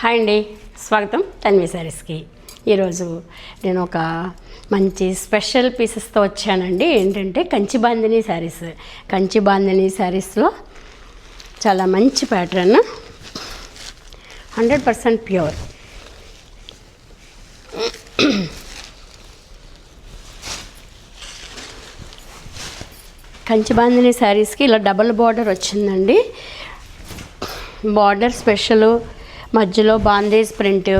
Hi అండి, స్వాగతం తన్వి శారీస్కి. ఈరోజు నేను ఒక మంచి స్పెషల్ పీసెస్తో వచ్చానండి. ఏంటంటే కంచి బాందిని శారీస్. కంచి బాందిని శారీస్లో చాలా మంచి ప్యాటర్న్, 100% ప్యూర్. కంచి బాందిని శారీస్కి ఇలా డబుల్ బార్డర్ వచ్చిందండి. బార్డర్ స్పెషల్, మధ్యలో బాందేజ్ ప్రింట్,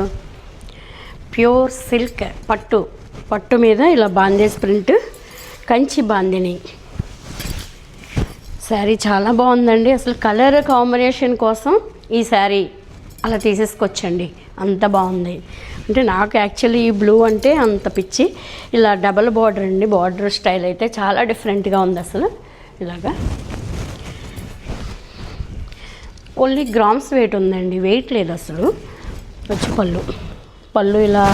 ప్యూర్ సిల్క్ పట్టు మీద ఇలా బాందేజ్ ప్రింట్, కంచి బాందిని శారీ చాలా బాగుందండి. అసలు కలర్ కాంబినేషన్ కోసం ఈ శారీ అలా తీసేసుకొచ్చండి, అంత బాగుంది. అంటే నాకు యాక్చువల్లీ ఈ బ్లూ అంటే అంత పిచ్చి. ఇలా డబల్ బార్డర్ అండి, బార్డర్ స్టైల్ అయితే చాలా డిఫరెంట్గా ఉంది. అసలు ఇలాగా ఓన్లీ గ్రామ్స్ వెయిట్ ఉందండి, వెయిట్ లేదు అసలు. వచ్చి పళ్ళు ఇలా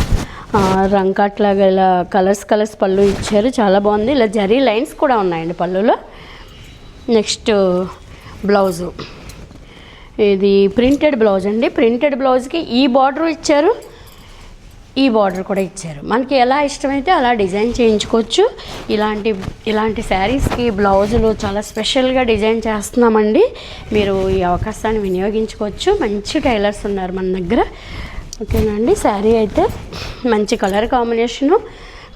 రంకాట్లాగా ఇలా కలర్స్ పళ్ళు ఇచ్చారు, చాలా బాగుంది. ఇలా జరీ లైన్స్ కూడా ఉన్నాయండి పళ్ళులో. నెక్స్ట్ బ్లౌజు, ఇది ప్రింటెడ్ బ్లౌజ్ అండి. ప్రింటెడ్ బ్లౌజ్కి ఈ బార్డర్ ఇచ్చారు, ఈ బార్డర్ కూడా ఇచ్చారు. మనకి ఎలా ఇష్టమైతే అలా డిజైన్ చేయించుకోవచ్చు. ఇలాంటి శారీస్కి బ్లౌజులు చాలా స్పెషల్గా డిజైన్ చేస్తున్నామండి. మీరు ఈ అవకాశాన్ని వినియోగించుకోవచ్చు. మంచి టైలర్స్ ఉన్నారు మన దగ్గర. ఓకేనండి. శారీ అయితే మంచి colour combination,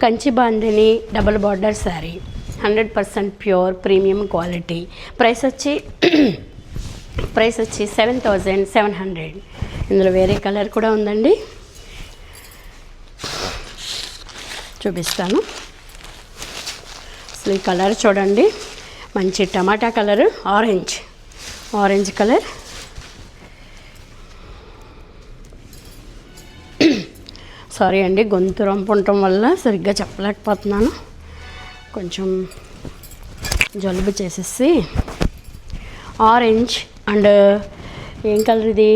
Kanchi bandhani double border sari, 100% pure premium quality. Price వచ్చి 7,700. ఇందులో వేరే కలర్ కూడా ఉందండి, చూపిస్తాను. అసలు ఈ కలర్ చూడండి, మంచి టమాటా కలర్, ఆరెంజ్ కలర్. సారీ అండి, గొంతు రొంపు ఉండటం వల్ల సరిగ్గా చెప్పలేకపోతున్నాను. కొంచెం జలుబు చేసేసి. ఆరెంజ్ అండ్ ఏం కలర్ ఇది,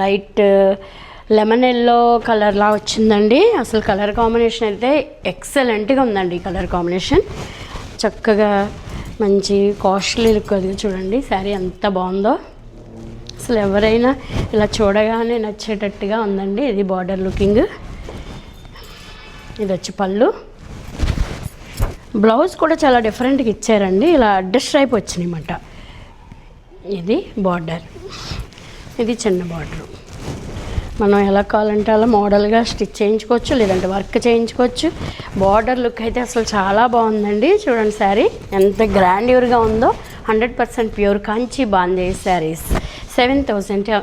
లైట్ లెమన్ ఎల్లో కలర్లా వచ్చిందండి. అసలు కలర్ కాంబినేషన్ అయితే ఎక్సలెంట్గా ఉందండి. కలర్ కాంబినేషన్ చక్కగా మంచి కాస్ట్లీ లుక్. అది చూడండి శారీ ఎంత బాగుందో. అసలు ఎవరైనా ఇలా చూడగానే నచ్చేటట్టుగా ఉందండి. ఇది బార్డర్ లుకింగ్. ఇది వచ్చి పళ్ళు. బ్లౌజ్ కూడా చాలా డిఫరెంట్గా ఇచ్చారండి. ఇలా అడ్డస్ టైప్ వచ్చినాయి అన్నమాట. ఇది బార్డర్, ఇది చిన్న బార్డరు. మనం ఎలా కావాలంటే అలా మోడల్గా స్టిచ్ చేయించుకోవచ్చు, లేదంటే వర్క్ చేయించుకోవచ్చు. బార్డర్ లుక్ అయితే అసలు చాలా బాగుందండి. చూడండి శారీ ఎంత గ్రాండ్యూర్గా ఉందో. 100% ప్యూర్ కంచి బాందిని శారీస్, 7,700.